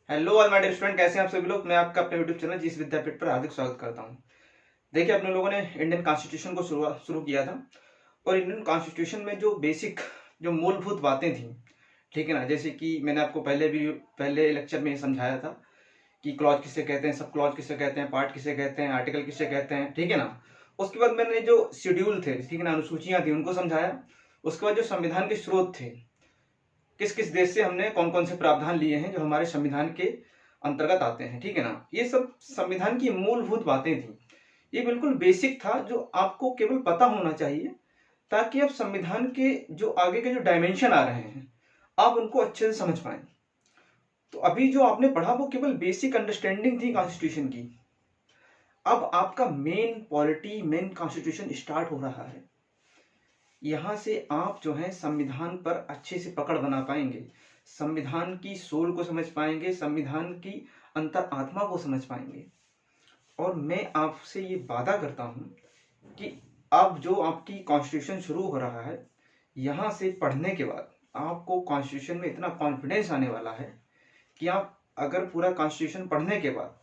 Hello all my dear student, कैसे हैं आप सभी लोग। मैं आपका अपने यूट्यूब चैनल जीस विद्यापीठ पर हार्दिक स्वागत करता हूं। देखिए, अपने लोगों ने इंडियन कॉन्स्टिट्यूशन को शुरू किया था और इंडियन कॉन्स्टिट्यूशन में जो बेसिक जो मूलभूत बातें थी, ठीक है ना, जैसे कि मैंने आपको पहले लेक्चर में समझाया था कि क्लॉज किसे कहते हैं, सब क्लॉज किसे कहते हैं, पार्ट किसे कहते हैं, आर्टिकल किसे कहते हैं, ठीक है ना। उसके बाद मैंने जो शेड्यूल थे, ठीक है ना, अनुसूचियां थी, उनको समझाया। उसके बाद जो संविधान के स्रोत थे, किस किस देश से हमने कौन कौन से प्रावधान लिए हैं जो हमारे संविधान के अंतर्गत आते हैं, ठीक है ना। ये सब संविधान की मूलभूत बातें थी। ये बिल्कुल बेसिक था जो आपको केवल पता होना चाहिए, ताकि आप संविधान के जो आगे के जो डायमेंशन आ रहे हैं आप उनको अच्छे से समझ पाए। तो अभी जो आपने पढ़ा वो केवल बेसिक अंडरस्टैंडिंग थी कॉन्स्टिट्यूशन की। अब आपका मेन कॉन्स्टिट्यूशन स्टार्ट हो रहा है। यहाँ से आप जो है संविधान पर अच्छे से पकड़ बना पाएंगे, संविधान की सोल को समझ पाएंगे, संविधान की अंतर आत्मा को समझ पाएंगे। और मैं आपसे ये वादा करता हूँ कि अब जो आपकी कॉन्स्टिट्यूशन शुरू हो रहा है, यहाँ से पढ़ने के बाद आपको कॉन्स्टिट्यूशन में इतना कॉन्फिडेंस आने वाला है कि आप अगर पूरा कॉन्स्टिट्यूशन पढ़ने के बाद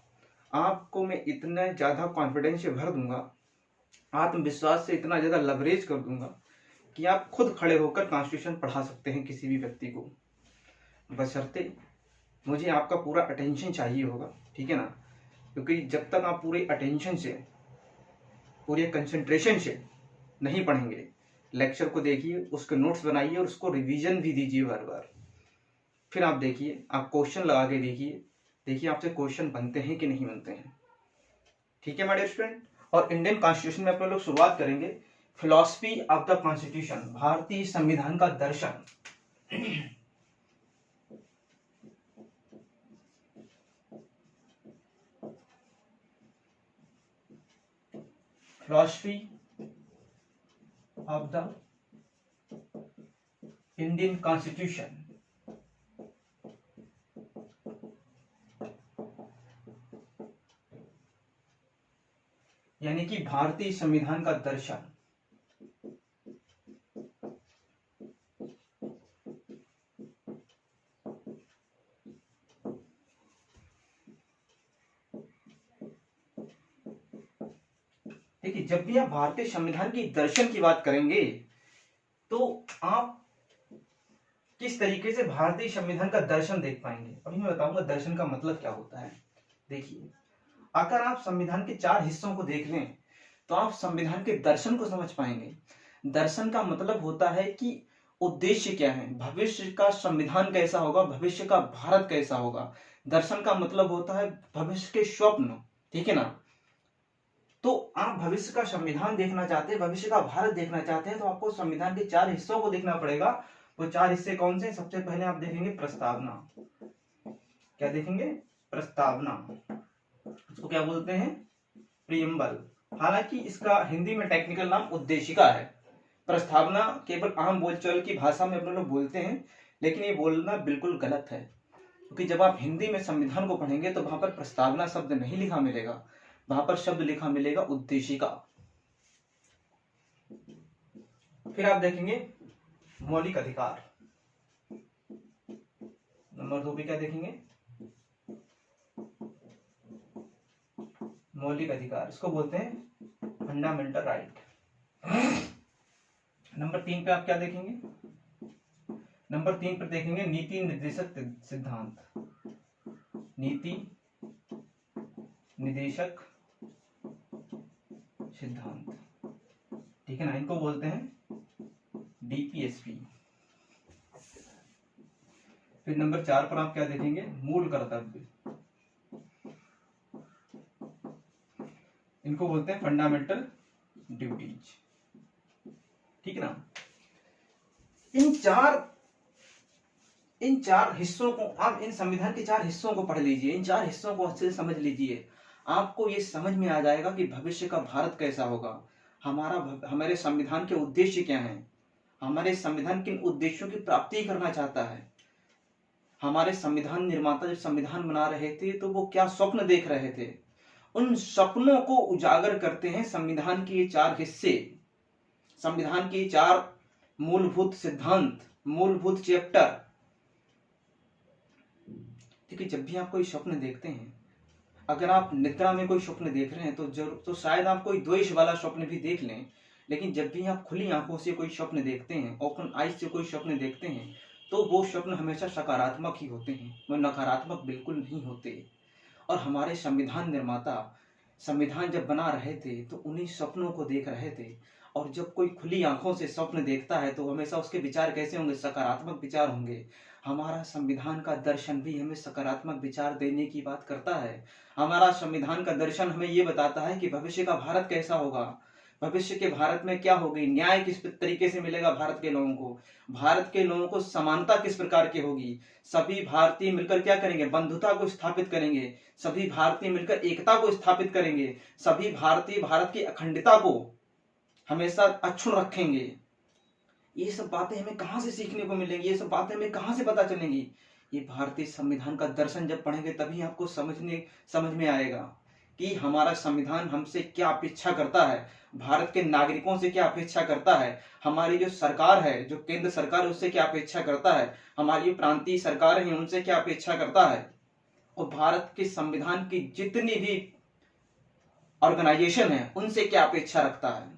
आपको मैं इतना ज़्यादा कॉन्फिडेंस से भर दूंगा, आत्मविश्वास से इतना ज़्यादा लवरेज कर दूंगा कि आप खुद खड़े होकर कॉन्स्टिट्यूशन पढ़ा सकते हैं किसी भी व्यक्ति को, बशर्ते मुझे आपका पूरा अटेंशन चाहिए होगा, ठीक है ना। क्योंकि जब तक आप पूरे अटेंशन से, पूरे कंसंट्रेशन से नहीं पढ़ेंगे, लेक्चर को देखिए, उसके नोट्स बनाइए और उसको रिवीजन भी दीजिए बार बार। फिर आप देखिए, आप क्वेश्चन लगा के देखिए आपसे क्वेश्चन बनते हैं कि नहीं बनते हैं, ठीक है माय डियर स्टूडेंट। और इंडियन कॉन्स्टिट्यूशन में अपने लोग शुरुआत करेंगे फिलॉसफी ऑफ द कॉन्स्टिट्यूशन, भारतीय संविधान का दर्शन। Philosophy of the Indian constitution, यानी कि भारतीय संविधान का दर्शन। देखिए, जब भी आप भारतीय संविधान की दर्शन की बात करेंगे तो आप किस तरीके से भारतीय संविधान का दर्शन देख पाएंगे, अभी मैं बताऊंगा दर्शन का मतलब क्या होता है। देखिए, अगर आप संविधान के 4 हिस्सों को देख लें तो आप संविधान के दर्शन को समझ पाएंगे। दर्शन का मतलब होता है कि उद्देश्य क्या है, भविष्य का संविधान कैसा होगा, भविष्य का भारत कैसा होगा। दर्शन का मतलब होता है भविष्य के स्वप्न, ठीक है ना। तो आप भविष्य का संविधान देखना चाहते हैं, भविष्य का भारत देखना चाहते हैं, तो आपको संविधान के 4 हिस्सों को देखना पड़ेगा। वो 4 हिस्से कौन से? सबसे पहले आप देखेंगे प्रस्तावना। क्या देखेंगे? प्रस्तावना। उसको क्या बोलते हैं? प्रियम्बल। हालांकि इसका हिंदी में टेक्निकल नाम उद्देशिका है। प्रस्तावना केवल आम बोलचाल की भाषा में अपने लोग बोलते हैं, लेकिन ये बोलना बिल्कुल गलत है, क्योंकि जब आप हिंदी में संविधान को पढ़ेंगे तो वहां पर प्रस्तावना शब्द नहीं लिखा मिलेगा, वहां पर शब्द लिखा मिलेगा उद्देशिका। फिर आप देखेंगे मौलिक अधिकार। नंबर 2 पे क्या देखेंगे? मौलिक अधिकार, इसको बोलते हैं फंडामेंटल राइट। नंबर 3 पे आप क्या देखेंगे? नंबर 3 पर देखेंगे नीति निर्देशक सिद्धांत। नीति निदेशक सिद्धांत, ठीक है ना, इनको बोलते हैं डीपीएसपी। फिर नंबर 4 पर आप क्या देखेंगे? मूल कर्तव्य, इनको बोलते हैं फंडामेंटल ड्यूटीज, ठीक है ना। इन चार हिस्सों को आप, इन संविधान के 4 हिस्सों को पढ़ लीजिए, इन 4 हिस्सों को अच्छे से समझ लीजिए। आपको ये समझ में आ जाएगा कि भविष्य का भारत कैसा होगा, हमारे संविधान के उद्देश्य क्या हैं, हमारे संविधान किन उद्देश्यों की प्राप्ति करना चाहता है, हमारे संविधान निर्माता जब संविधान बना रहे थे तो वो क्या स्वप्न देख रहे थे। उन सपनों को उजागर करते हैं संविधान के ये 4 हिस्से, संविधान के 4 मूलभूत सिद्धांत, मूलभूत चैप्टर, देखिए जब भी आप कोई स्वप्न देखते हैं, अगर आप निद्रा में कोई स्वप्न देख रहे हैं तो शायद आप कोई द्वेष वाला स्वप्न भी देख लें, लेकिन जब भी आप खुली आंखों से कोई स्वप्न देखते हैं, ओपन आइज से कोई स्वप्न देखते हैं, तो वो स्वप्न हमेशा सकारात्मक ही होते हैं, वो नकारात्मक बिल्कुल नहीं होते। और हमारे संविधान निर्माता संविधान जब बना रहे थे तो उन्हीं सपनों को देख रहे थे। और जब कोई खुली आंखों से स्वप्न देखता है तो हमेशा उसके विचार कैसे होंगे? सकारात्मक विचार होंगे। हमारा संविधान का दर्शन भी हमें सकारात्मक विचार देने की बात करता है। हमारा संविधान का दर्शन हमें ये बताता है कि भविष्य का भारत कैसा होगा, भविष्य के भारत में क्या होगी, न्याय किस तरीके से मिलेगा भारत के लोगों को, भारत के लोगों को समानता किस प्रकार की होगी, सभी भारतीय मिलकर क्या करेंगे? बंधुता को स्थापित करेंगे, सभी भारतीय मिलकर एकता को स्थापित करेंगे, सभी भारतीय भारत की अखंडता को हमेशा अक्षुण रखेंगे। ये सब बातें हमें कहां से सीखने को मिलेंगी? ये सब बातें हमें कहां से पता चलेंगी? ये भारतीय संविधान का दर्शन जब पढ़ेंगे तभी आपको समझ में आएगा कि हमारा संविधान हमसे क्या अपेक्षा करता है, भारत के नागरिकों से क्या अपेक्षा करता है, हमारी जो सरकार है, जो केंद्र सरकार है, उससे क्या अपेक्षा करता है, हमारी प्रांतीय सरकार है उनसे क्या अपेक्षा करता है, और भारत के संविधान की जितनी भी ऑर्गेनाइजेशन है उनसे क्या अपेक्षा रखता है।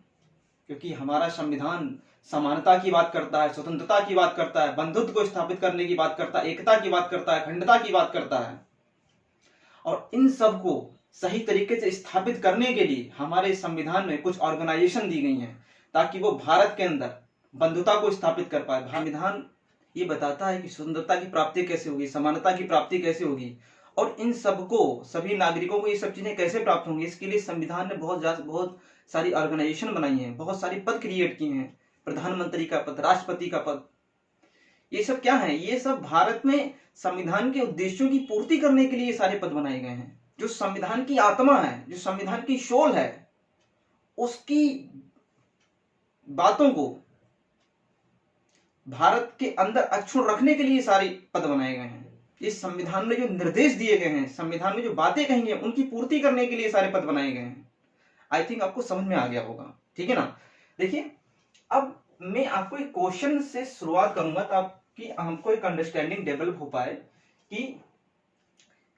क्योंकि हमारा संविधान समानता की बात करता है, स्वतंत्रता की बात करता है, बंधुत्व को स्थापित करने की बात करता है, एकता की बात करता है, अखंडता की बात करता है। और इन सब को सही तरीके से स्थापित करने के लिए हमारे संविधान में कुछ ऑर्गेनाइजेशन दी गई हैं ताकि वो भारत के अंदर बंधुता को स्थापित कर पाए। संविधान ये बताता है कि स्वतंत्रता की प्राप्ति कैसे होगी, समानता की प्राप्ति कैसे होगी, और इन सबको, सभी नागरिकों को ये सब चीजें कैसे प्राप्त होंगी। इसके लिए संविधान ने बहुत सारी ऑर्गेनाइजेशन बनाई है, बहुत सारी पद क्रिएट किए हैं, प्रधानमंत्री का पद, राष्ट्रपति का पद। ये सब क्या है? ये सब भारत में संविधान के उद्देश्यों की पूर्ति करने के लिए सारे पद बनाए गए हैं। जो संविधान की आत्मा है, जो संविधान की सोल है, उसकी बातों को भारत के अंदर अक्षुण रखने के लिए सारे पद बनाए गए हैं। इस संविधान में जो निर्देश दिए गए हैं, संविधान में जो बातें कही हैं, उनकी पूर्ति करने के लिए सारे पद बनाए गए हैं। आई थिंक आपको समझ में आ गया होगा, ठीक है ना। देखिए अब मैं आपको एक क्वेश्चन से शुरुआत करूंगा ताकि हमको एक अंडरस्टैंडिंग डेवलप हो पाए कि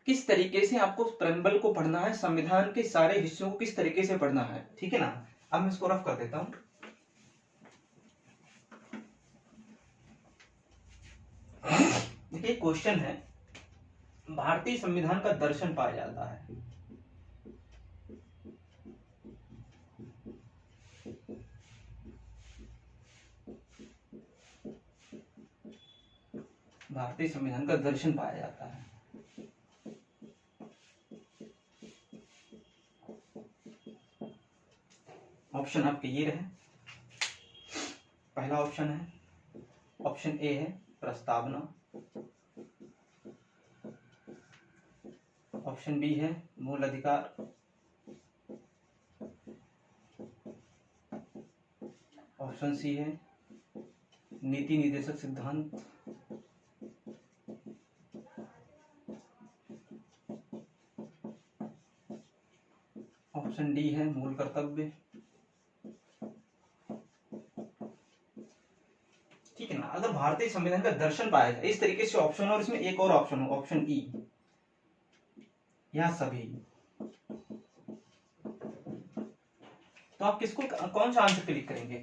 किस तरीके से आपको प्रेम्बल को पढ़ना है, संविधान के सारे हिस्सों को किस तरीके से पढ़ना है, ठीक है ना। अब मैं इसको रफ कर देता हूं। देखिए क्वेश्चन है, भारतीय संविधान का दर्शन पाया जाता है। भारतीय संविधान का दर्शन पाया जाता है। ऑप्शन आपके ये रहे। पहला ऑप्शन है, ऑप्शन ए है प्रस्तावना, ऑप्शन बी है मूल अधिकार, ऑप्शन सी है नीति निर्देशक सिद्धांत, ऑप्शन डी है मूल कर्तव्य। ठीक है ना। अगर भारतीय संविधान का दर्शन पाया जाए इस तरीके से ऑप्शन, और इसमें एक और ऑप्शन हो, ऑप्शन ई, या सभी, तो आप किसको, कौन सा आंसर क्लिक करेंगे?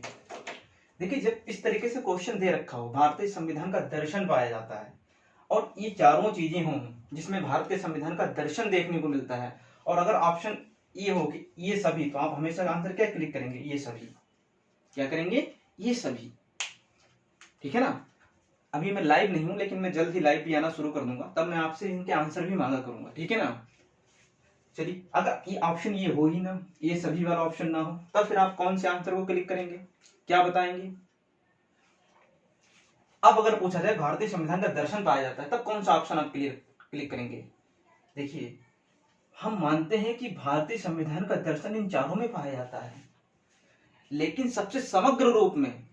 देखिए जब इस तरीके से क्वेश्चन दे रखा हो, भारतीय संविधान का दर्शन पाया जाता है, और ये चारों चीजें हों जिसमें भारत के संविधान का दर्शन देखने को मिलता है, और अगर ऑप्शन ये हो कि ये सभी, तो आप हमेशा आंसर क्या क्लिक करेंगे? ये सभी। क्या करेंगे? ये सभी, ठीक है ना। अभी मैं लाइव नहीं हूं, लेकिन मैं जल्द ही लाइव भी आना शुरू कर दूंगा, तब मैं आपसे इनके आंसर भी मांगा करूंगा, ठीक है ना। चलिए अगर ये ऑप्शन ये हो ही ना, ये सभी वाला ऑप्शन ना हो, तब फिर आप कौन से आंसर को क्लिक करेंगे? क्या बताएंगे? अब अगर पूछा जाए भारतीय संविधान का दर्शन पाया जाता है, तब कौन सा ऑप्शन आप क्लिक करेंगे? देखिए हम मानते हैं कि भारतीय संविधान का दर्शन इन चारों में पाया जाता है, लेकिन सबसे समग्र रूप में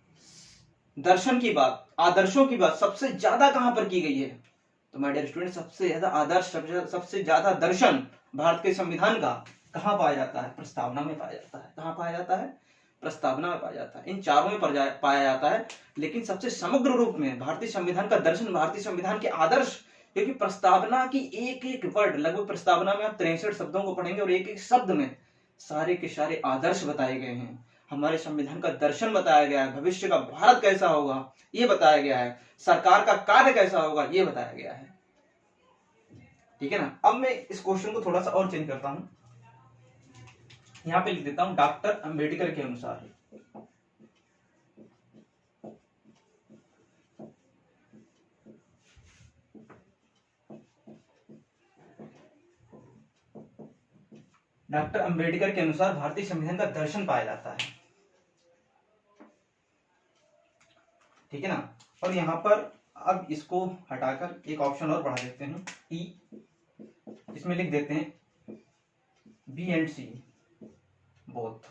दर्शन की बात, आदर्शों की बात सबसे ज्यादा कहां पर की गई है? तो माय डियर स्टूडेंट, सबसे ज्यादा आदर्श, सबसे ज्यादा दर्शन भारत के संविधान का कहां पाया जाता है? प्रस्तावना में पाया जाता है। कहां पाया जाता है? प्रस्तावना में पाया जाता है। इन चारों में पाया जाता है, लेकिन सबसे समग्र रूप में भारतीय संविधान का दर्शन, भारतीय संविधान के आदर्श क्योंकि प्रस्तावना की एक एक वर्ड, लगभग प्रस्तावना में आप 63 शब्दों को पढ़ेंगे और एक एक शब्द में सारे के सारे आदर्श बताए गए हैं, हमारे संविधान का दर्शन बताया गया है, भविष्य का भारत कैसा होगा ये बताया गया है, सरकार का कार्य कैसा होगा ये बताया गया है। ठीक है ना। अब मैं इस क्वेश्चन को थोड़ा सा और चेंज करता हूं, यहां पे लिख देता हूं डॉक्टर अंबेडकर के अनुसार। डॉक्टर अंबेडकर के अनुसार भारतीय संविधान का दर्शन पाया जाता है। ठीक है ना। और यहां पर अब इसको हटाकर एक ऑप्शन और बढ़ा देते हैं ई, इसमें लिख देते हैं बी एंड सी बोथ।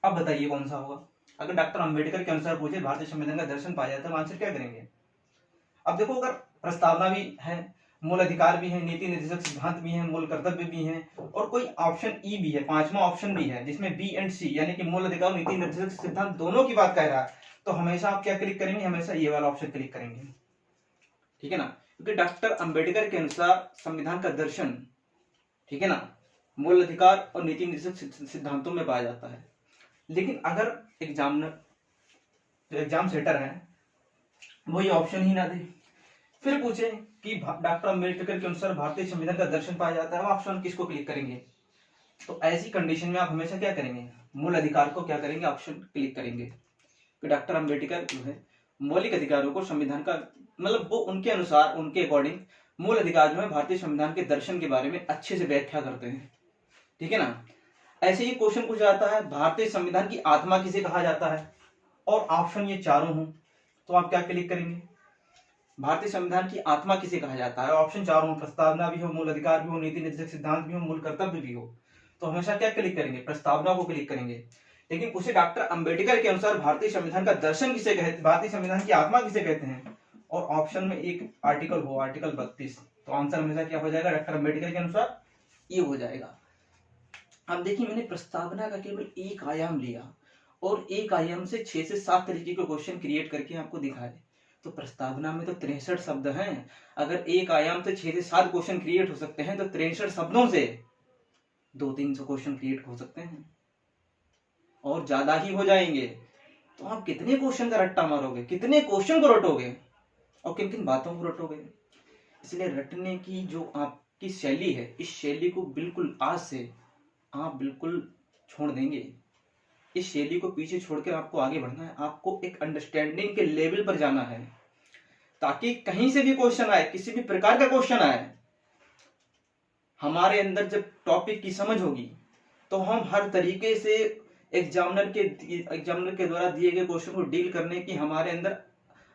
अब बताइए कौन सा होगा। अगर डॉक्टर अंबेडकर के अनुसार पूछे भारतीय संविधान का दर्शन पाया जाता है, आंसर क्या करेंगे। अब देखो, अगर प्रस्तावना भी है, मूल अधिकार भी है, नीति निर्देशक सिद्धांत भी है, मूल कर्तव्य भी है, और कोई ऑप्शन ई भी है, पांचवा ऑप्शन भी है जिसमें बी एंड सी यानी कि मूल अधिकार, नीति निर्देशक सिद्धांत दोनों की बात कह रहा है, तो हमेशा आप क्या क्लिक करेंगे, हमेशा ये वाला ऑप्शन क्लिक करेंगे। ठीक है ना। क्योंकि डॉक्टर अंबेडकर के अनुसार संविधान का दर्शन, ठीक है ना, मूल अधिकार और नीति निर्देशक सिद्धांतों में पाया जाता है। लेकिन अगर एग्जाम सेटर है वो ये ऑप्शन ही ना दे, फिर पूछे कि डॉक्टर अंबेडकर के अनुसार भारतीय संविधान का दर्शन पाया जाता है, ऑप्शन किसको क्लिक करेंगे। तो ऐसी कंडीशन में आप हमेशा क्या करेंगे, मूल अधिकार को क्या करेंगे, ऑप्शन क्लिक करेंगे। कि डॉक्टर अंबेडकर जो है मौलिक अधिकारों को संविधान का, मतलब वो उनके अनुसार, उनके अकॉर्डिंग मूल अधिकार जो है भारतीय संविधान के दर्शन के बारे में अच्छे से व्याख्या करते हैं। ठीक है ना। ऐसे ही क्वेश्चन पूछा जाता है भारतीय संविधान की आत्मा किसे कहा जाता है, और ऑप्शन ये चारों हों तो आप क्या क्लिक करेंगे, भारतीय संविधान की आत्मा किसे कहा जाता है, ऑप्शन चारों हो, प्रस्तावना भी हो, मूल अधिकार भी हो, नीति निर्देशक सिद्धांत भी हो, मूल कर्तव्य भी हो, तो हमेशा क्या क्लिक करेंगे, प्रस्तावना को क्लिक करेंगे। लेकिन उसे डॉक्टर अंबेडकर के अनुसार भारतीय संविधान का दर्शन किसे कहते, भारतीय संविधान की आत्मा किसे कहते हैं, और ऑप्शन में एक आर्टिकल हो, आर्टिकल 32, तो आंसर हमेशा क्या हो जाएगा, डॉक्टर अंबेडकर के अनुसार ये हो जाएगा। अब देखिए, मैंने प्रस्तावना का केवल एक आयाम लिया और एक आयाम से 6 से 7 तरीके के क्वेश्चन क्रिएट करके आपको दिखाए। तो प्रस्तावना में तो 63 शब्द हैं, अगर एक आयाम से 6 से 7 क्वेश्चन क्रिएट हो सकते हैं तो 63 शब्दों से 200-300 क्वेश्चन क्रिएट हो सकते हैं और ज्यादा ही हो जाएंगे। तो आप कितने क्वेश्चन का रट्टा मारोगे, कितने क्वेश्चन को रटोगे और किन किन बातों को रटोगे। इसलिए रटने की जो आपकी शैली है, इस शैली को बिल्कुल आज से आप बिल्कुल छोड़ देंगे। इस शैली को पीछे छोड़कर आपको आगे बढ़ना है, आपको एक अंडरस्टैंडिंग के लेवल पर जाना है, ताकि कहीं से भी क्वेश्चन आए, किसी भी प्रकार का क्वेश्चन आए, हमारे अंदर जब टॉपिक की समझ होगी तो हम हर तरीके से एग्जामिनर के द्वारा दिए गए क्वेश्चन को डील करने की हमारे अंदर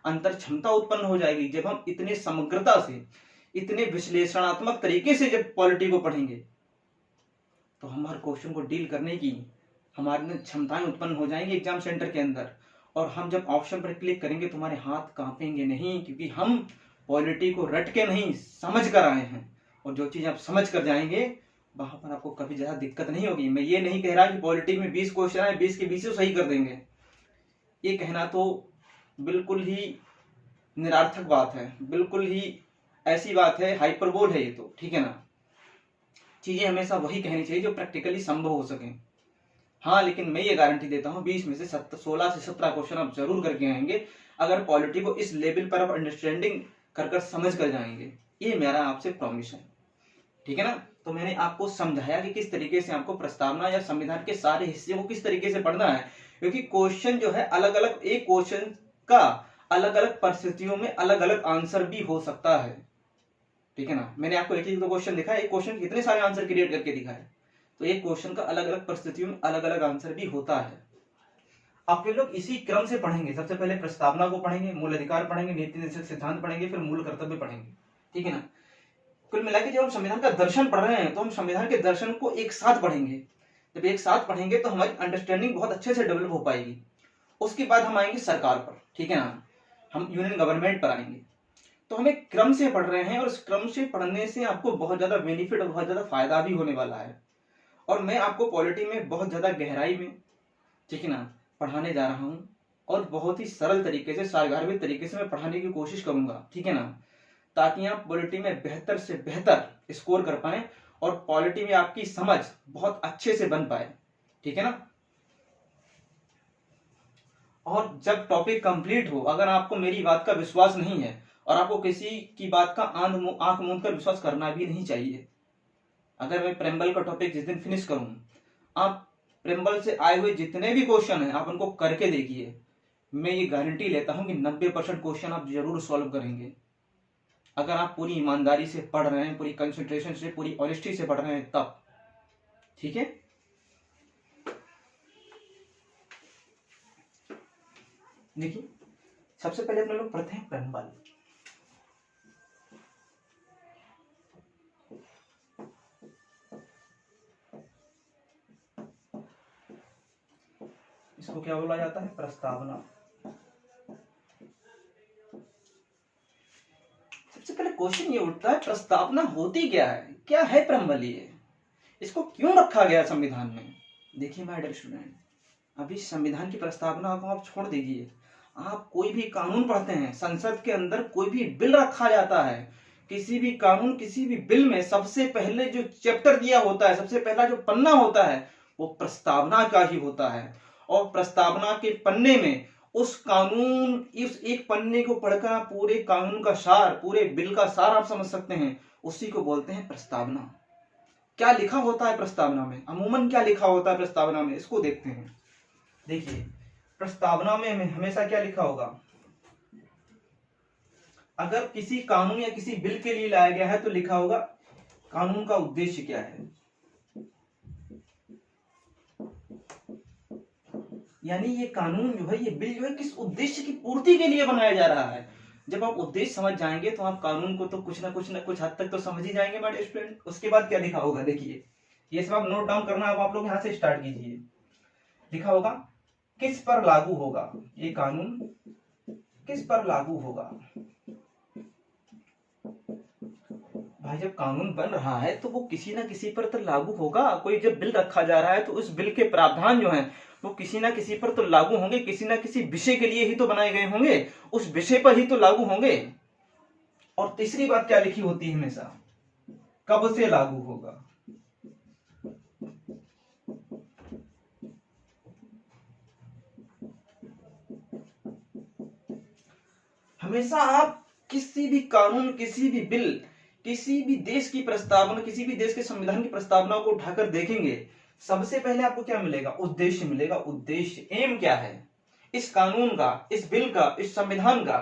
अंतर क्षमता उत्पन्न हो जाएगी। जब हम इतने समग्रता से, इतने विश्लेषणात्मक तरीके से जब पॉलिटी को पढ़ेंगे तो हम हर क्वेश्चन को डील करने की हमारे अंदर क्षमताएं उत्पन्न हो जाएंगी एग्जाम सेंटर के अंदर। और हम जब ऑप्शन पर क्लिक करेंगे तो हमारे हाथ कांपेंगे नहीं, क्योंकि हम पॉलिटी को रट के नहीं, समझ कर आए हैं। और जो चीज आप समझ कर जाएंगे वहां पर आपको कभी ज्यादा दिक्कत नहीं होगी। मैं ये नहीं कह रहा कि पॉलिटी में 20 क्वेश्चन आए 20 के 20 सही कर देंगे, ये कहना तो बिल्कुल ही निरार्थक बात है, बिल्कुल ही ऐसी बात है, हाइपरबोल है ये तो। ठीक है ना। चीजें हमेशा वही कहनी चाहिए जो प्रैक्टिकली संभव हो सके। हाँ, लेकिन मैं ये गारंटी देता हूँ 20 में से 16 से 17 क्वेश्चन आप जरूर करके आएंगे, अगर पॉलिटी को इस लेवल पर आप अंडरस्टैंडिंग कर समझ कर जाएंगे। ये मेरा आपसे प्रॉमिस है। ठीक है ना। तो मैंने आपको समझाया कि किस तरीके से आपको प्रस्तावना या संविधान के सारे हिस्से को किस तरीके से पढ़ना है, क्योंकि क्वेश्चन जो है अलग अलग, एक क्वेश्चन का अलग अलग परिस्थितियों में अलग अलग आंसर भी हो सकता है। ठीक है ना। मैंने आपको एक ही तो क्वेश्चन दिखाया, एक क्वेश्चन कितने सारे आंसर क्रिएट करके दिखाए, तो एक क्वेश्चन का अलग अलग परिस्थितियों में अलग अलग आंसर भी होता है। आप लोग इसी क्रम से पढ़ेंगे। सबसे पहले प्रस्तावना को पढ़ेंगे, मूल अधिकार पढ़ेंगे, नीति निर्देशक सिद्धांत पढ़ेंगे, फिर मूल कर्तव्य पढ़ेंगे। ठीक है ना। कुल मिला के जब हम संविधान का दर्शन पढ़ रहे हैं तो हम संविधान के दर्शन को एक साथ पढ़ेंगे। जब एक साथ पढ़ेंगे तो हमारी अंडरस्टैंडिंग बहुत अच्छे से डेवलप हो पाएगी। उसके बाद हम आएंगे सरकार पर। ठीक है ना। हम यूनियन गवर्नमेंट पर आएंगे। तो हम एक क्रम से पढ़ रहे हैं और इस क्रम से पढ़ने से आपको बहुत ज्यादा बेनिफिट और बहुत ज्यादा फायदा भी होने वाला है। और मैं आपको पॉलिटी में बहुत ज्यादा गहराई में, ठीक है ना, पढ़ाने जा रहा हूं और बहुत ही सरल तरीके से, सारगार्भिक तरीके से मैं पढ़ाने की कोशिश करूंगा। ठीक है ना। ताकि आप पॉलिटी में बेहतर से बेहतर स्कोर कर पाए और पॉलिटी में आपकी समझ बहुत अच्छे से बन पाए, ठीक है ना। और जब टॉपिक कंप्लीट हो, अगर आपको मेरी बात का विश्वास नहीं है और आपको किसी की बात का आंख मूंद कर विश्वास करना भी नहीं चाहिए। अगर मैं प्रेम्बल का टॉपिक जिस दिन फिनिश करूं, आप प्रेम्बल से आए हुए जितने भी क्वेश्चन हैं आप उनको करके देखिए, मैं ये गारंटी लेता हूं कि 90% क्वेश्चन आप जरूर सॉल्व करेंगे, अगर आप पूरी ईमानदारी से पढ़ रहे हैं, पूरी कंसंट्रेशन से, पूरी ऑनेस्टी से पढ़ रहे हैं तब, ठीक है। देखिए, सबसे पहले अपने लोग पढ़ते हैं प्रेम्बल। इसको क्या बोला जाता है? प्रस्तावना। सबसे पहले क्वेश्चन ये उठता है, प्रस्तावना होती क्या है? क्या है प्रेम्बल? ये इसको क्यों रखा गया संविधान में? देखिए माय डियर स्टूडेंट, अभी संविधान की प्रस्तावना को आप छोड़ दीजिए, आप कोई भी कानून पढ़ते हैं, संसद के अंदर कोई भी बिल रखा जाता है, किसी भी कानून, किसी भी बिल में सबसे पहले जो चैप्टर दिया होता है, सबसे पहला जो पन्ना होता है वो प्रस्तावना का ही होता है। और प्रस्तावना के पन्ने में उस कानून, इस एक पन्ने को पढ़कर पूरे कानून का सार, पूरे बिल का सार आप समझ सकते हैं, उसी को बोलते हैं प्रस्तावना। क्या लिखा होता है प्रस्तावना में? अमूमन क्या लिखा होता है प्रस्तावना में, इसको देखते हैं। देखिए, प्रस्तावना में हमेशा क्या लिखा होगा? अगर किसी कानून या किसी बिल के लिए लाया गया है तो लिखा होगा कानून का उद्देश्य क्या है, यानी ये कानून जो है, ये बिल जो है, किस उद्देश्य की पूर्ति के लिए बनाया जा रहा है। जब आप उद्देश्य समझ जाएंगे तो आप कानून को तो कुछ ना कुछ हद तक तो समझ ही जाएंगे माय डियर स्टूडेंट। उसके बाद क्या लिखा होगा? देखिए, ये सब आप नोट डाउन करना, आप लोग यहां से स्टार्ट कीजिए। लिखा होगा किस पर लागू होगा, ये कानून किस पर लागू होगा। भाई, जब कानून बन रहा है तो वो किसी ना किसी पर तो लागू होगा। कोई जब बिल रखा जा रहा है तो उस बिल के प्रावधान जो हैं वो किसी ना किसी पर तो लागू होंगे, किसी ना किसी विषय के लिए ही तो बनाए गए होंगे, उस विषय पर ही तो लागू होंगे। और तीसरी बात क्या लिखी होती है हमेशा? कब से लागू होगा। हमेशा आप किसी भी कानून, किसी भी बिल, किसी भी देश की प्रस्तावना, किसी भी देश के संविधान की प्रस्तावना को उठाकर देखेंगे, सबसे पहले आपको क्या मिलेगा? उद्देश्य मिलेगा। उद्देश्य, एम क्या है इस कानून का, इस बिल का, इस संविधान का,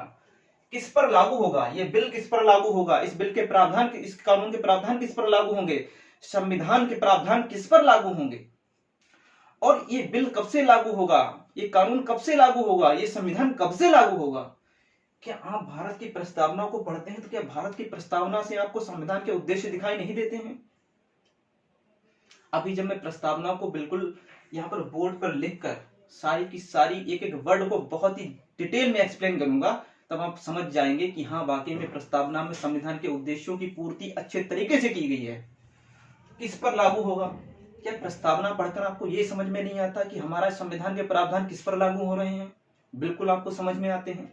किस पर लागू होगा, ये बिल किस पर लागू होगा, इस बिल के प्रावधान, इस कानून के प्रावधान किस पर लागू होंगे, संविधान के प्रावधान किस पर लागू होंगे, और ये बिल कब से लागू होगा, ये कानून कब से लागू होगा, ये संविधान कब से लागू होगा। क्या आप भारत की प्रस्तावना को पढ़ते हैं तो क्या भारत की प्रस्तावना से आपको संविधान के उद्देश्य दिखाई नहीं देते हैं? अभी जब मैं प्रस्तावना को बिल्कुल यहाँ पर बोर्ड पर लिखकर सारी की सारी एक एक वर्ड को बहुत ही डिटेल में एक्सप्लेन करूंगा, तब आप समझ जाएंगे कि हाँ, वाकई में प्रस्तावना में संविधान के उद्देश्यों की पूर्ति अच्छे तरीके से की गई है। किस पर लागू होगा? क्या प्रस्तावना पढ़कर आपको ये समझ में नहीं आता कि हमारा संविधान के प्रावधान किस पर लागू हो रहे हैं? बिल्कुल आपको समझ में आते हैं।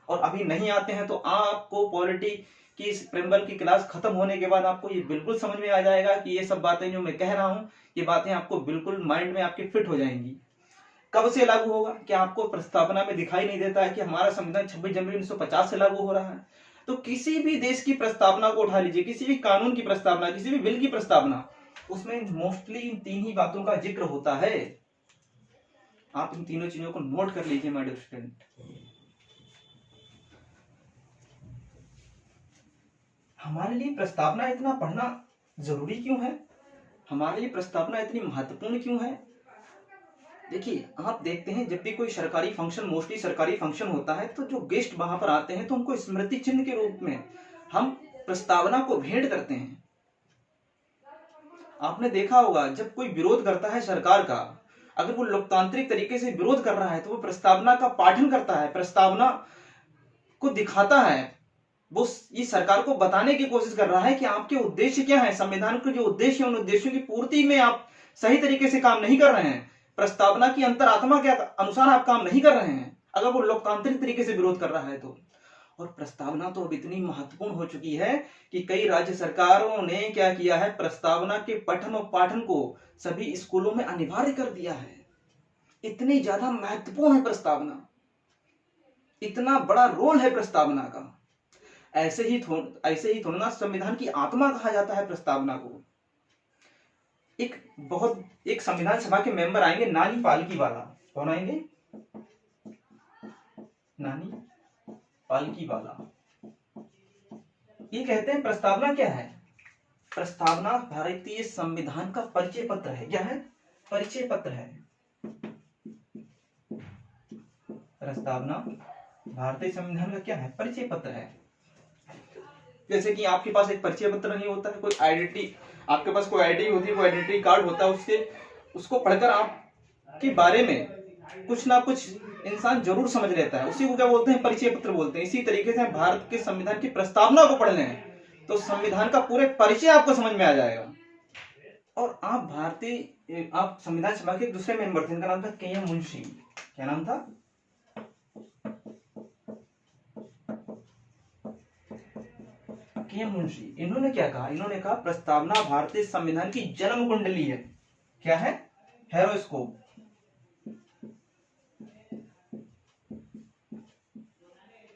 और अभी नहीं आते हैं तो आपको पॉलिटी की इस प्रेम्बल की क्लास खत्म होने के बाद आपको ये बिल्कुल समझ में आ जाएगा कि ये सब बातें जो मैं कह रहा हूं, ये बातें आपको बिल्कुल माइंड में आपके फिट हो जाएंगी। कब से लागू होगा? क्या आपको प्रस्तावना में दिखाई नहीं देता है कि हमारा संविधान 26 जनवरी 1950 से लागू हो रहा है? तो किसी भी देश की प्रस्तावना को उठा लीजिए, किसी भी कानून की प्रस्तावना, किसी भी बिल की प्रस्तावना, उसमें मोस्टली इन तीन ही बातों का जिक्र होता है। आप इन तीनों चीजों को नोट कर लीजिए माय डियर स्टूडेंट। हमारे लिए प्रस्तावना इतना पढ़ना जरूरी क्यों है? हमारे लिए प्रस्तावना इतनी महत्वपूर्ण क्यों है? देखिए, आप देखते हैं जब भी कोई सरकारी फंक्शन, मोस्टली सरकारी फंक्शन होता है, तो जो गेस्ट वहां पर आते हैं तो उनको स्मृति चिन्ह के रूप में हम प्रस्तावना को भेंट करते हैं। आपने देखा होगा जब कोई विरोध करता है सरकार का, अगर वो लोकतांत्रिक तरीके से विरोध कर रहा है तो वो प्रस्तावना का पाठन करता है, प्रस्तावना को दिखाता है, वो इस सरकार को बताने की कोशिश कर रहा है कि आपके उद्देश्य क्या है, संविधान के जो उद्देश्य है उन उद्देश्यों की पूर्ति में आप सही तरीके से काम नहीं कर रहे हैं, प्रस्तावना की अंतरात्मा के अनुसार आप काम नहीं कर रहे हैं, अगर वो लोकतांत्रिक तरीके से विरोध कर रहा है तो। और प्रस्तावना तो अब इतनी महत्वपूर्ण हो चुकी है कि कई राज्य सरकारों ने क्या किया है, प्रस्तावना के पठन और पाठन को सभी स्कूलों में अनिवार्य कर दिया है। इतनी ज्यादा महत्वपूर्ण है प्रस्तावना, इतना बड़ा रोल है प्रस्तावना का। ऐसे ही थोड़ा ना संविधान की आत्मा कहा जाता है प्रस्तावना को। एक संविधान सभा के मेंबर आएंगे, नानी पालकी वाला। कौन आएंगे? नानी पालकी वाला। ये कहते हैं प्रस्तावना क्या है? प्रस्तावना भारतीय संविधान का परिचय पत्र है। क्या है? परिचय पत्र है। प्रस्तावना भारतीय संविधान का क्या है? परिचय पत्र है। जैसे कि आपके पास एक परिचय पत्र नहीं होता है, कोई आइडेंटिटी, आपके पास कोई आईडी होती है, कोई आइडेंटिटी कार्ड होता है, उसको पढ़कर आपके बारे में कुछ ना कुछ इंसान जरूर समझ लेता है। उसी को क्या बोलते हैं? परिचय पत्र बोलते हैं। इसी तरीके से भारत के संविधान की प्रस्तावना को पढ़ लें तो संविधान का पूरे परिचय आपको समझ में आ जाएगा। और आप संविधान सभा के दूसरे मेंबर थे, इनका नाम था के एम मुंशी। क्या नाम था? के एम मुंशी। इन्होंने क्या कहा? इन्होंने कहा प्रस्तावना भारतीय संविधान की जन्म कुंडली है। क्या है? हेरोस्कोप।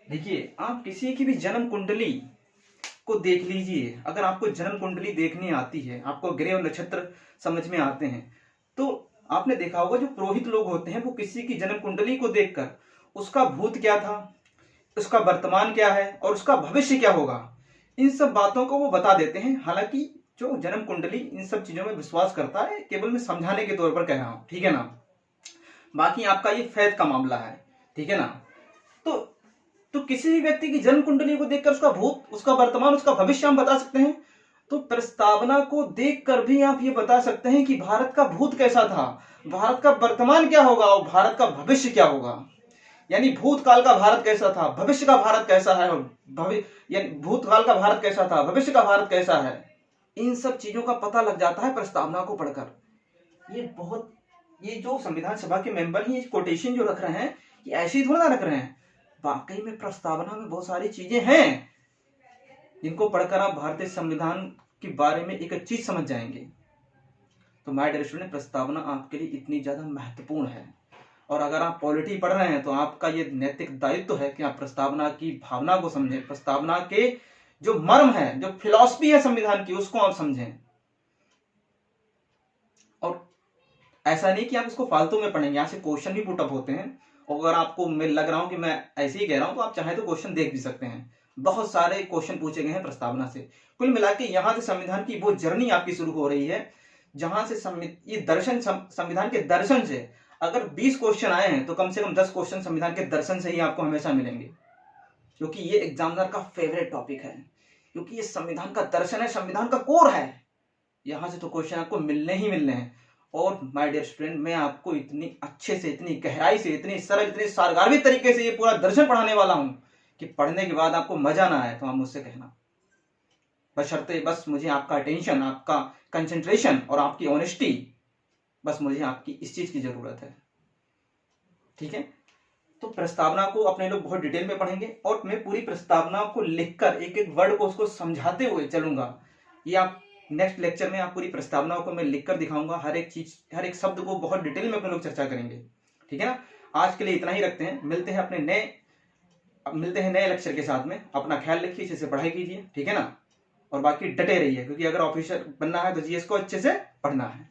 देखिए, आप किसी की भी जन्म कुंडली को देख लीजिए। अगर आपको जन्म कुंडली देखनी आती है, आपको ग्रह और नक्षत्र समझ में आते हैं, तो आपने देखा होगा जो पुरोहित लोग होते हैं वो किसी की जन्म कुंडली को देखकर उसका भूत क्या था, उसका वर्तमान क्या है और उसका भविष्य क्या होगा, इन सब बातों को वो बता देते हैं। हालांकि जो जन्म कुंडली इन सब चीजों में विश्वास करता है, केवल मैं समझाने के तौर पर कह रहा हूं, ठीक है ना। बाकी आपका ये फैथ का मामला है, ठीक है ना। तो किसी भी व्यक्ति की जन्म कुंडली को देखकर उसका भूत, उसका वर्तमान, उसका भविष्य हम बता सकते हैं। तो प्रस्तावना को देखकर भी आप ये बता सकते हैं कि भारत का भूत कैसा था, भारत का वर्तमान क्या होगा और भारत का भविष्य क्या होगा। यानी भूतकाल का भारत कैसा था, भविष्य का भारत कैसा है, भूतकाल का भारत कैसा था, भविष्य का भारत कैसा है, इन सब चीजों का पता लग जाता है प्रस्तावना को पढ़कर। ये जो संविधान सभा के मेंबर ही कोटेशन जो रख रहे हैं, ये ऐसे ही थोड़ा ना रख रहे हैं। वाकई में प्रस्तावना में बहुत सारी चीजें हैं जिनको पढ़कर आप भारतीय संविधान के बारे में एक चीज समझ जाएंगे। तो माय डियर स्टूडेंट, प्रस्तावना आपके लिए इतनी ज्यादा महत्वपूर्ण है। और अगर आप पॉलिटी पढ़ रहे हैं तो आपका ये नैतिक दायित्व है कि आप प्रस्तावना की भावना को समझें, प्रस्तावना के जो मर्म है, जो फिलॉसफी है संविधान की, उसको आप समझें। और ऐसा नहीं कि आप इसको फालतू में पढ़ेंगे, यहाँ से क्वेश्चन भी पुटअप होते हैं। और अगर आपको मैं लग रहा हूं कि मैं ऐसे ही कह रहा हूं तो आप चाहे तो क्वेश्चन देख भी सकते हैं। बहुत सारे क्वेश्चन पूछे गए हैं प्रस्तावना से। कुल मिला के यहाँ से संविधान की वो जर्नी आपकी शुरू हो रही है जहां से ये दर्शन, संविधान के दर्शन से अगर 20 क्वेश्चन आए हैं तो कम से कम 10 क्वेश्चन संविधान के दर्शन से ही आपको हमेशा मिलेंगे, क्योंकि ये एग्जामिनर का फेवरेट टॉपिक है, क्योंकि ये संविधान का दर्शन है, संविधान का कोर है। यहां से तो क्वेश्चन आपको मिलने ही मिलने हैं। और माय डियर स्टूडेंट, मैं आपको इतनी अच्छे से, इतनी गहराई से, इतनी सरल, इतनी सारगार्भिक तरीके से ये पूरा दर्शन पढ़ाने वाला हूं कि पढ़ने के बाद आपको मजा ना आए तो आप मुझसे कहना। बशर्ते बस मुझे आपका अटेंशन, आपका कंसंट्रेशन और आपकी ऑनेस्टी, बस मुझे आपकी इस चीज की जरूरत है, ठीक है। तो प्रस्तावना को अपने लोग बहुत डिटेल में पढ़ेंगे और मैं पूरी प्रस्तावना को लिखकर एक एक वर्ड को उसको समझाते हुए चलूंगा। ये आप नेक्स्ट लेक्चर में आप पूरी प्रस्तावना को मैं लिखकर दिखाऊंगा, हर एक चीज, हर एक शब्द को बहुत डिटेल में अपने लोग चर्चा करेंगे, ठीक है ना। आज के लिए इतना ही रखते हैं, मिलते हैं नए लेक्चर के साथ में। अपना ख्याल रखिए, अच्छे से पढ़ाई कीजिए, ठीक है ना। और बाकी डटे रहिए, क्योंकि अगर ऑफिसर बनना है तो जीएस को अच्छे से पढ़ना है।